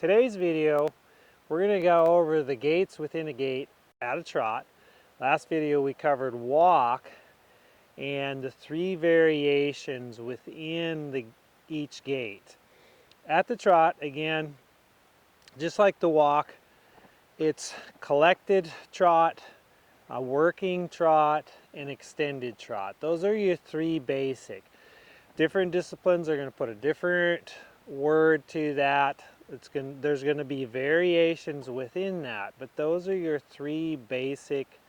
Today's video, we're going to go over the gaits within a gait at a trot. Last video we covered walk and the three variations within each gait. At the trot, again, just like the walk, it's collected trot, a working trot, and extended trot. Those are your three basic. Different disciplines are going to put a different word to that. There's going to be variations within that, but those are your three basic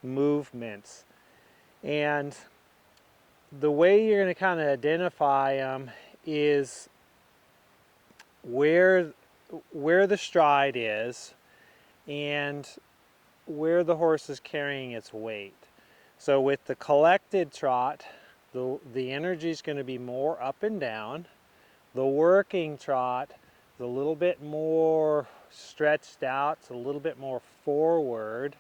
movements. And the way you're going to kind of identify them is where the stride is and where the horse is carrying its weight. So with the collected trot, the energy is going to be more up and down. The working trot is a little bit more stretched out, it's a little bit more forward,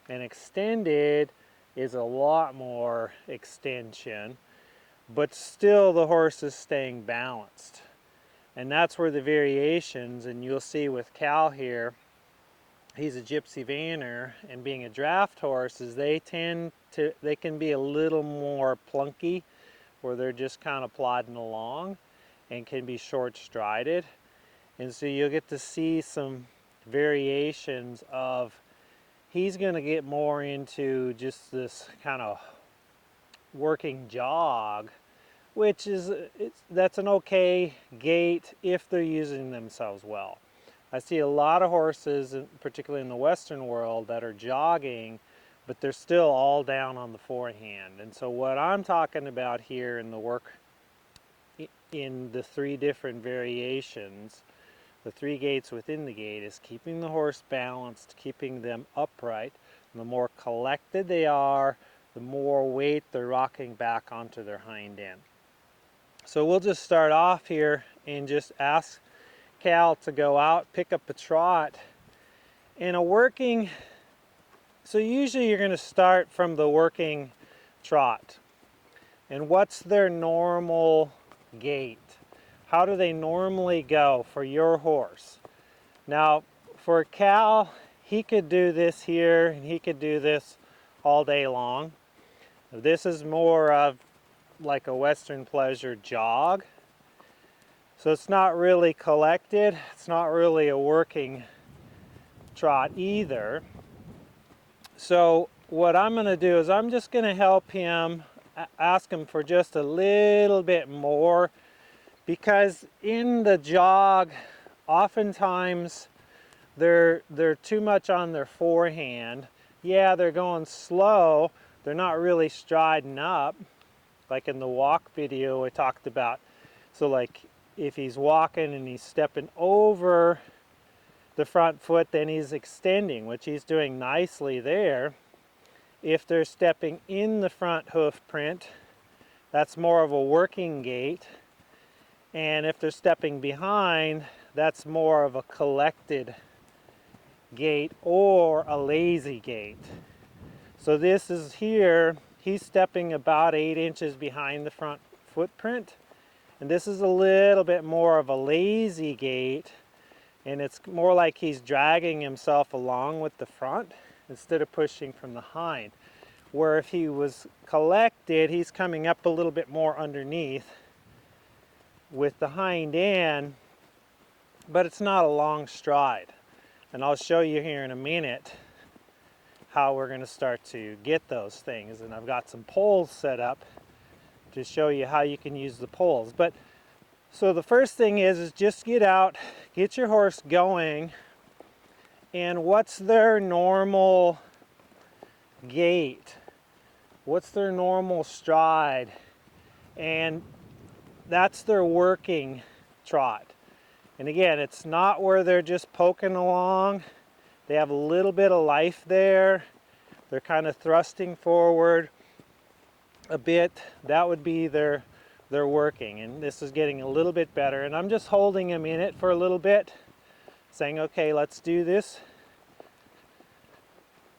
and extended is a lot more extension, but still the horse is staying balanced. And that's where the variations, and you'll see with Cal here, he's a gypsy vanner, and being a draft horse, is they can be a little more plunky, where they're just kind of plodding along and can be short strided. And so you'll get to see some variations of, he's going to get more into just this kind of working jog, which is, that's an okay gait if they're using themselves well. I see a lot of horses, particularly in the Western world, that are jogging, but they're still all down on the forehand. And so what I'm talking about here in the work in the three different variations, the three gaits within the gait, is keeping the horse balanced, keeping them upright. And the more collected they are, the more weight they're rocking back onto their hind end. So we'll just start off here and just ask Cal to go out, pick up a trot, and a working, so usually you're going to start from the working trot. And what's their normal gait? How do they normally go for your horse? Now, for Cal, he could do this here, and he could do this all day long. This is more of like a Western pleasure jog. So it's not really collected, it's not really a working trot either. So what I'm going to do is I'm just going to help him, ask him for just a little bit more, because in the jog, oftentimes they're too much on their forehand. Yeah, they're going slow, they're not really striding up, like in the walk video I talked about. So like if he's walking and he's stepping over the front foot, then he's extending, which he's doing nicely there. If they're stepping in the front hoof print, that's more of a working gait. And if they're stepping behind, that's more of a collected gait or a lazy gait. So this is here, he's stepping about 8 inches behind the front footprint. And this is a little bit more of a lazy gait, and it's more like he's dragging himself along with the front instead of pushing from the hind. Where if he was collected, he's coming up a little bit more underneath with the hind end, but it's not a long stride. And I'll show you here in a minute how we're going to start to get those things. And I've got some poles set up to show you how you can use the poles. But so the first thing is just get out, get your horse going, and what's their normal gait? What's their normal stride? And that's their working trot. And again, it's not where they're just poking along. They have a little bit of life there. They're kind of thrusting forward a bit. That would be their working, and this is getting a little bit better. And I'm just holding him in it for a little bit, saying, okay, let's do this.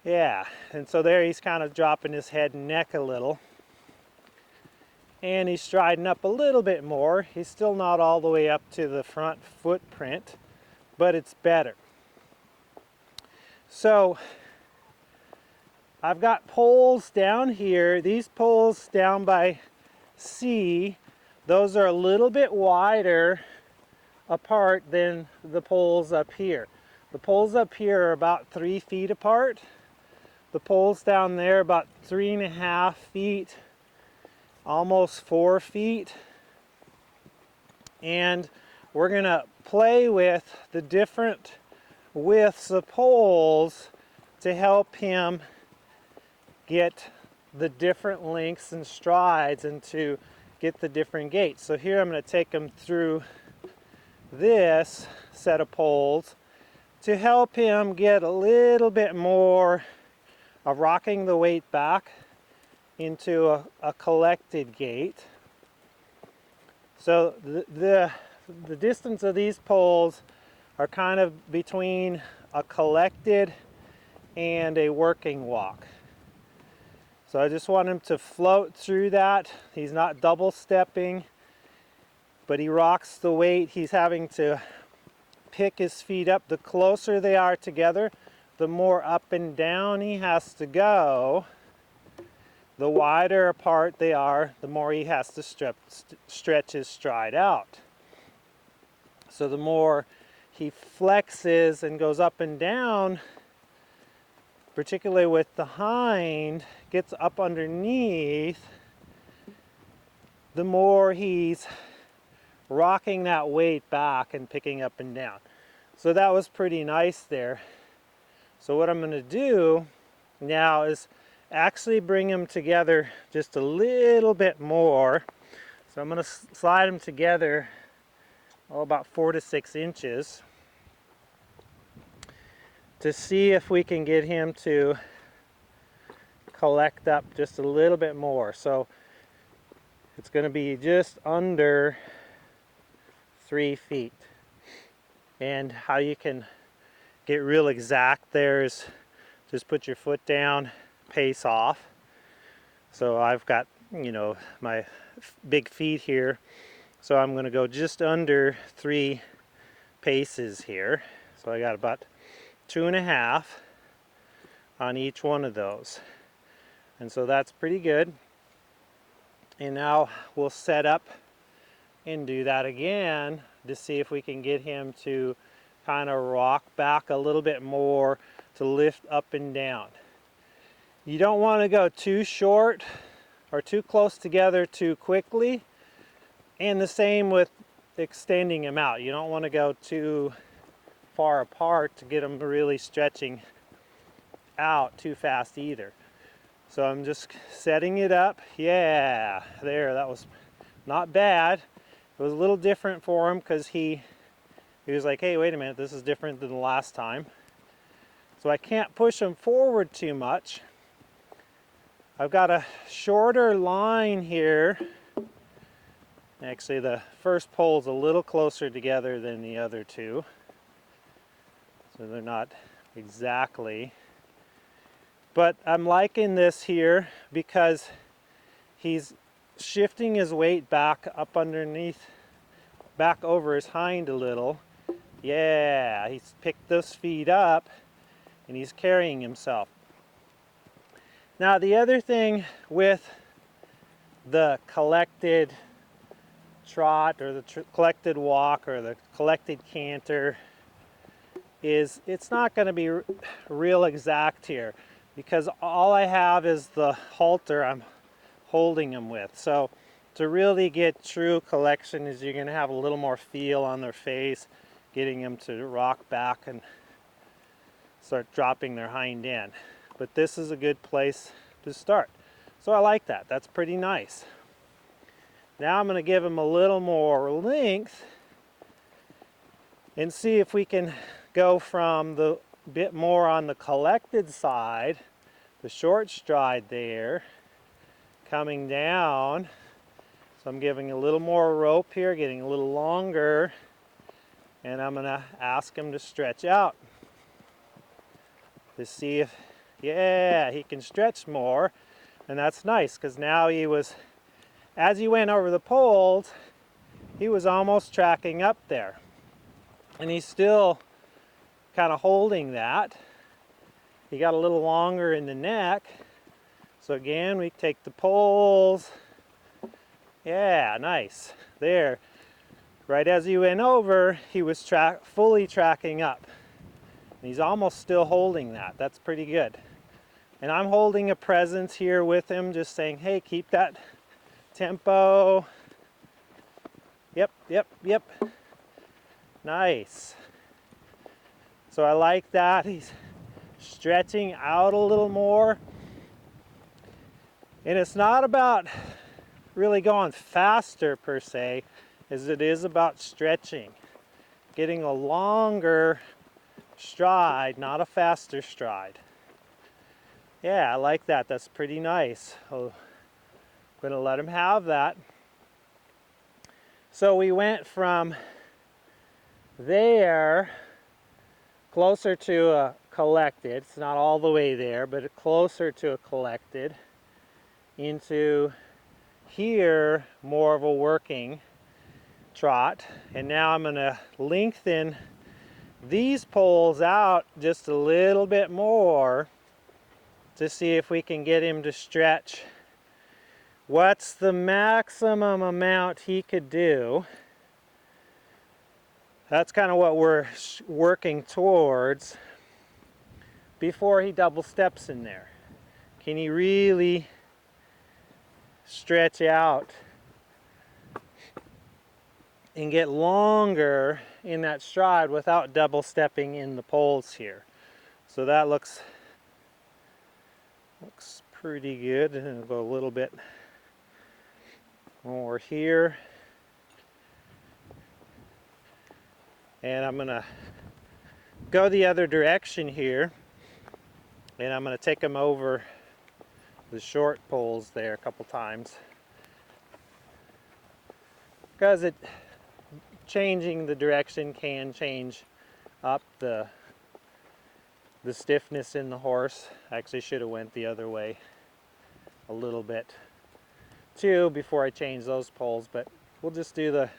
Yeah, and so there he's kind of dropping his head and neck a little. And he's striding up a little bit more. He's still not all the way up to the front footprint, but it's better. So I've got poles down here. These poles down by C, those are a little bit wider apart than the poles up here. The poles up here are about 3 feet apart. The poles down there about 3.5 feet, almost 4 feet. And we're gonna play with the different widths of poles to help him get the different lengths and strides and to get the different gaits. So here I'm going to take him through this set of poles to help him get a little bit more of rocking the weight back into a collected gait. So the distance of these poles are kind of between a collected and a working walk. So I just want him to float through that. He's not double stepping, but he rocks the weight. He's having to pick his feet up. The closer they are together, the more up and down he has to go. The wider apart they are, the more he has to stretch his stride out. So the more he flexes and goes up and down, particularly with the hind, gets up underneath, the more he's rocking that weight back and picking up and down. So that was pretty nice there. So what I'm going to do now is actually bring them together just a little bit more. So I'm going to slide them together about 4 to 6 inches to see if we can get him to collect up just a little bit more. So it's going to be just under 3 feet. And how you can get real exact there is just put your foot down, pace off. So I've got, you know, my big feet here. So I'm going to go just under 3 paces here. So I got about 2.5 on each one of those. And so that's pretty good. And now we'll set up and do that again to see if we can get him to kind of rock back a little bit more to lift up and down. You don't want to go too short or too close together too quickly. And the same with extending him out. You don't want to go too far apart to get them really stretching out too fast either. So I'm just setting it up. Yeah, there, that was not bad. It was a little different for him because he was like, hey, wait a minute, this is different than the last time. So I can't push him forward too much. I've got a shorter line here. Actually, the first pole's a little closer together than the other two. So they're not exactly. But I'm liking this here because he's shifting his weight back up underneath, back over his hind a little. Yeah, he's picked those feet up and he's carrying himself. Now the other thing with the collected trot or the collected walk or the collected canter is it's not going to be real exact here because all I have is the halter I'm holding him with. So to really get true collection is you're going to have a little more feel on their face, getting them to rock back and start dropping their hind end. But this is a good place to start. So I like that. That's pretty nice. Now I'm going to give him a little more length and see if we can go from the bit more on the collected side, the short stride there, coming down. So I'm giving a little more rope here, getting a little longer, and I'm going to ask him to stretch out to see if, yeah, he can stretch more. And that's nice because now he was, as he went over the poles, he was almost tracking up there. And he's still kind of holding that. He got a little longer in the neck. So again, we take the poles. Yeah, nice. There. Right as he went over, he was fully tracking up. And he's almost still holding that. That's pretty good. And I'm holding a presence here with him, just saying, hey, keep that tempo. Yep, yep, yep. Nice. So I like that. He's stretching out a little more. And it's not about really going faster per se, as it is about stretching. Getting a longer stride, not a faster stride. Yeah, I like that. That's pretty nice. I'm going to let him have that. So we went from there closer to a collected. It's not all the way there, but closer to a collected, into here more of a working trot. And now I'm going to lengthen these poles out just a little bit more to see if we can get him to stretch. What's the maximum amount he could do? That's kind of what we're working towards before he double steps in there. Can he really stretch out and get longer in that stride without double stepping in the poles here? So that looks pretty good. And I'll go a little bit more here. And I'm gonna go the other direction here, and I'm gonna take him over the short poles there a couple times, because changing the direction can change up the stiffness in the horse. I actually should have went the other way a little bit too before I change those poles, but we'll just do the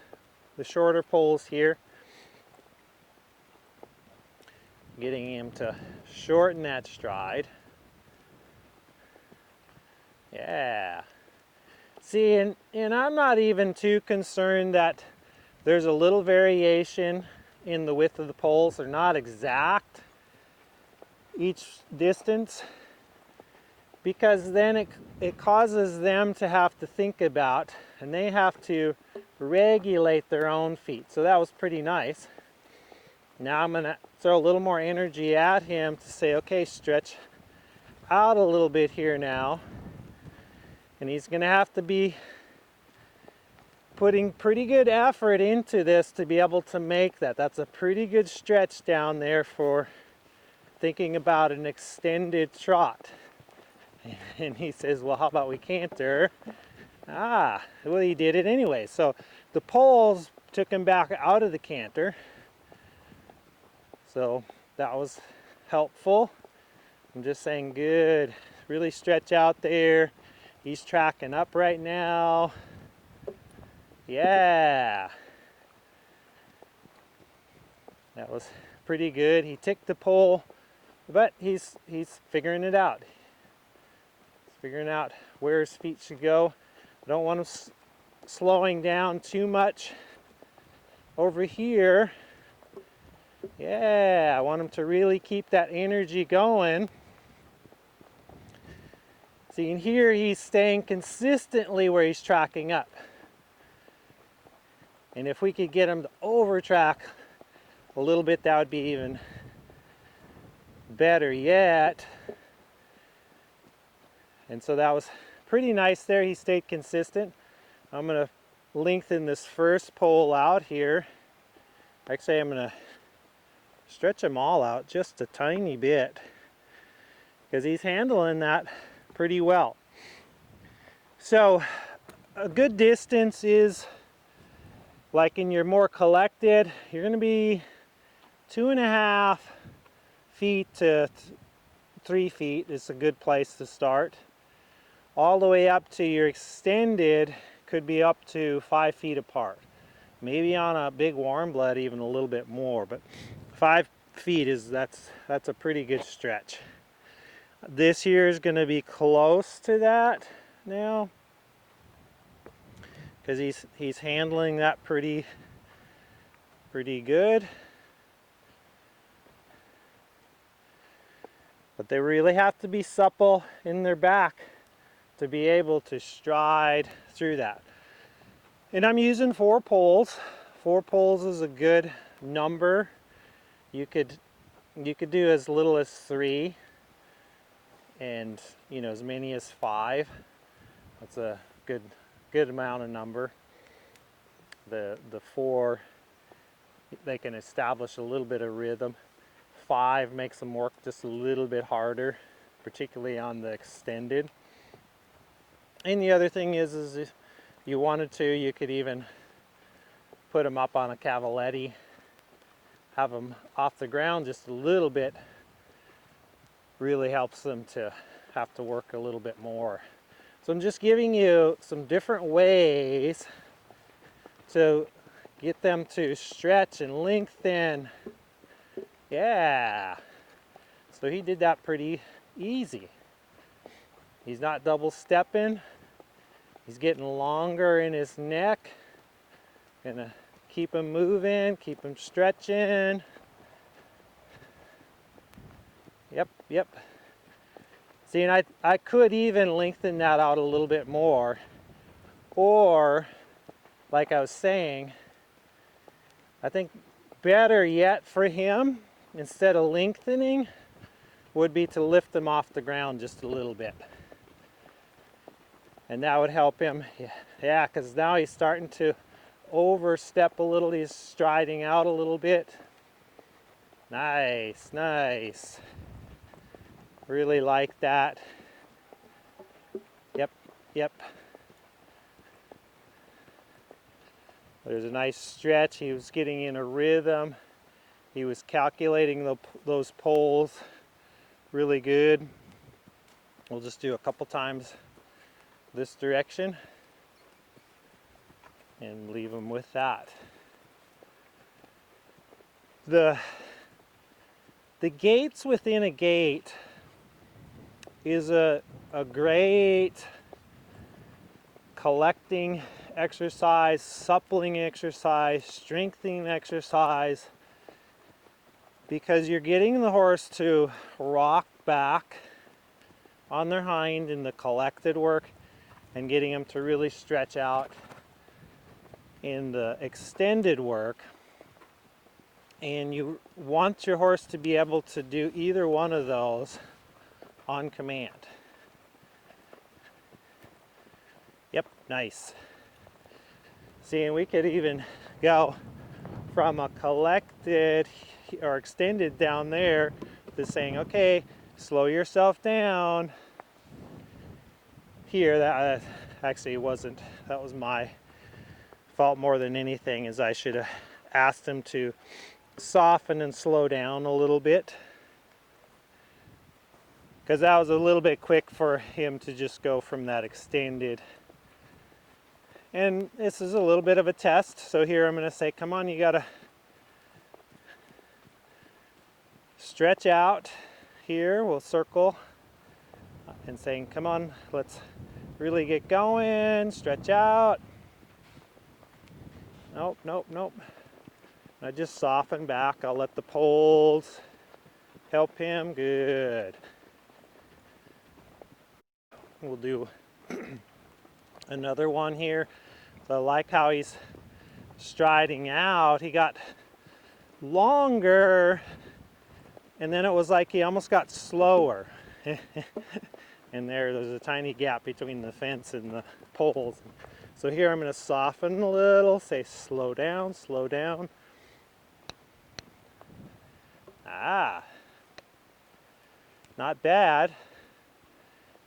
shorter poles here, getting him to shorten that stride. Yeah. See, and I'm not even too concerned that there's a little variation in the width of the poles. They're not exact each distance, because then it causes them to have to think about, and they have to regulate their own feet. So that was pretty nice. Now I'm gonna throw a little more energy at him to say, okay, stretch out a little bit here now. And he's gonna have to be putting pretty good effort into this to be able to make that. That's a pretty good stretch down there for thinking about an extended trot. And he says, well, how about we canter? Well, he did it anyway. So the poles took him back out of the canter. So that was helpful. I'm just saying, good. Really stretch out there. He's tracking up right now. Yeah. That was pretty good. He ticked the pole, but he's figuring it out. He's figuring out where his feet should go. I don't want him slowing down too much over here. Yeah, I want him to really keep that energy going. See, in here he's staying consistently where he's tracking up. And if we could get him to over track a little bit, that would be even better yet. And so that was pretty nice there. He stayed consistent. I'm going to lengthen this first pole out here. Actually, I'm going to stretch them all out just a tiny bit, because he's handling that pretty well. So a good distance is, like in your more collected, you're going to be 2.5 feet to 3 feet is a good place to start. All the way up to your extended could be up to 5 feet apart. Maybe on a big warm blood even a little bit more, but 5 feet is that's a pretty good stretch. This here is going to be close to that now, because he's handling that pretty good. But they really have to be supple in their back to be able to stride through that. And I'm using 4 poles. 4 poles is a good number. You could do as little as 3, and as many as 5. That's a good amount of number. The 4, they can establish a little bit of rhythm. 5 makes them work just a little bit harder, particularly on the extended. And the other thing is if you wanted to, you could even put them up on a cavaletti, have them off the ground just a little bit. Really helps them to have to work a little bit more. So I'm just giving you some different ways to get them to stretch and lengthen. Yeah. So he did that pretty easy. He's not double stepping. He's getting longer in his neck. Gonna keep him moving, keep him stretching. Yep. See, and I could even lengthen that out a little bit more. Or, like I was saying, I think better yet for him, instead of lengthening, would be to lift him off the ground just a little bit. And that would help him, yeah, because now he's starting to overstep a little. He's striding out a little bit. Nice. Really like that. Yep. There's a nice stretch. He was getting in a rhythm. He was calculating those poles really good. We'll just do a couple times this direction and leave him with that. The gaits within a gait is a great collecting exercise, suppling exercise, strengthening exercise, because you're getting the horse to rock back on their hind in the collected work and getting them to really stretch out in the extended work. And you want your horse to be able to do either one of those on command. Yep, nice. See, and we could even go from a collected or extended down there to saying, okay, slow yourself down. Here, that actually wasn't, that was my fault more than anything, is I should have asked him to soften and slow down a little bit, because that was a little bit quick for him to just go from that extended. And this is a little bit of a test, so here I'm going to say, come on, you got to stretch out. Here we'll circle and saying, come on, let's really get going, stretch out. Nope. I just soften back. I'll let the poles help him. Good. We'll do another one here. So I like how he's striding out. He got longer, and then it was like he almost got slower. And there's a tiny gap between the fence and the poles. So here I'm going to soften a little, say slow down. Not bad.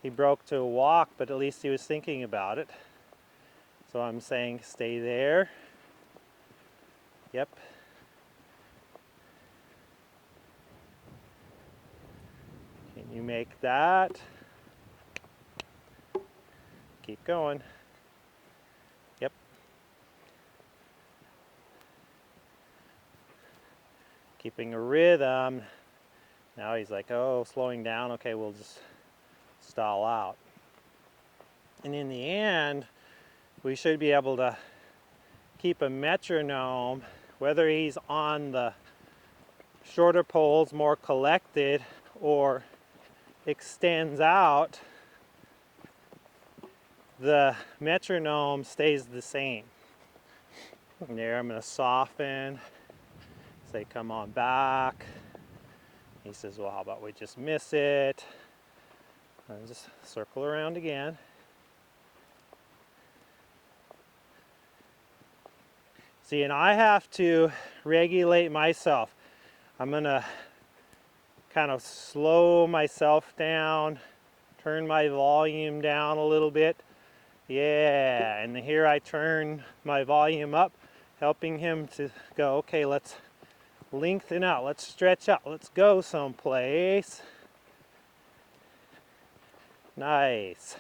He broke to a walk, but at least he was thinking about it. So I'm saying stay there. Yep. Can you make that? Keep going. keeping a rhythm. Now he's like, oh, slowing down. Okay, we'll just stall out. And in the end, we should be able to keep a metronome, whether he's on the shorter poles, more collected, or extends out, the metronome stays the same. And there, I'm going to soften, say, come on back. He says, well, how about we just miss it? And just circle around again. See, and I have to regulate myself. I'm going to kind of slow myself down, turn my volume down a little bit. Yeah, and here I turn my volume up, helping him to go, okay, let's lengthen out, let's stretch out, let's go someplace. Nice.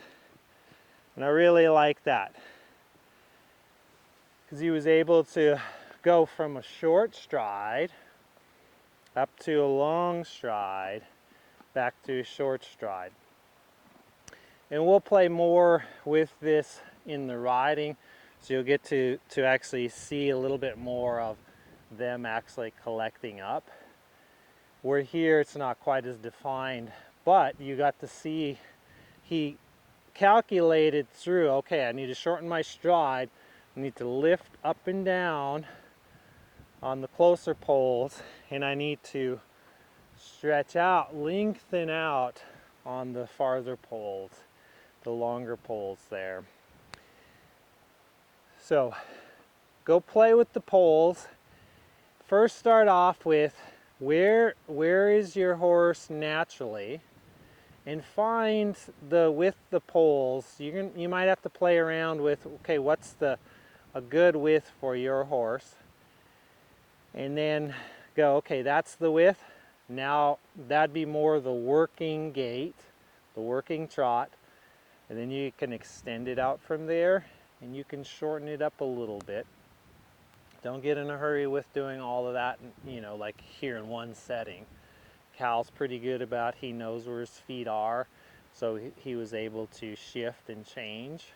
And I really like that, because he was able to go from a short stride up to a long stride, back to a short stride. And we'll play more with this in the riding, so you'll get to actually see a little bit more of them actually collecting up. Where here it's not quite as defined, but you got to see he calculated through, okay, I need to shorten my stride, I need to lift up and down on the closer poles, and I need to stretch out, lengthen out on the farther poles, the longer poles there. So go play with the poles. First start off with where is your horse naturally, and find with the poles. You might have to play around with, okay, what's a good width for your horse, and then go, okay, that's the width. Now that'd be more the working gait, the working trot, and then you can extend it out from there, and you can shorten it up a little bit. Don't get in a hurry with doing all of that, you know, like here in one setting. Cal's pretty good about, he knows where his feet are, so he was able to shift and change.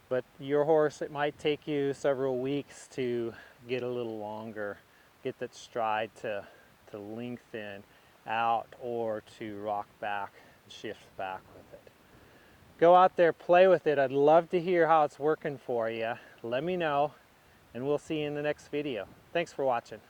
But your horse, it might take you several weeks to get a little longer, get that stride to lengthen out, or to rock back and shift back with it. Go out there, play with it. I'd love to hear how it's working for you. Let me know, and we'll see you in the next video. Thanks for watching.